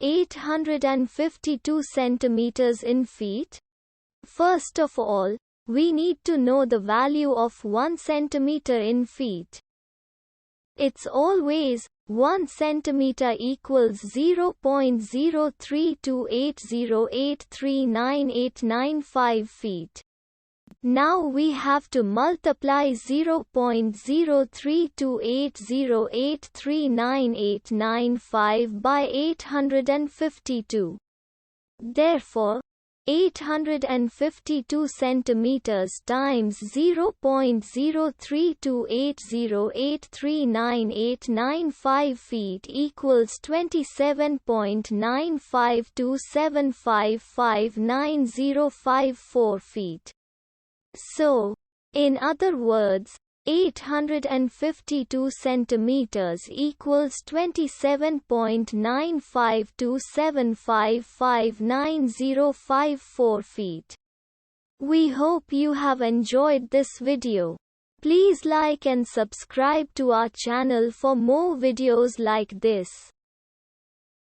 852 centimeters in feet? First of all, we need to know the value of 1 centimeter in feet. It's always 1 centimeter equals 0.03280839895 feet. Now we have to multiply 0.03280839895 by 852. Therefore, 852 centimeters times 0.03280839895 feet equals 27.952755905 feet. So, in other words, 852 centimeters equals 27.952755905 feet. We hope you have enjoyed this video. Please like and subscribe to our channel for more videos like this.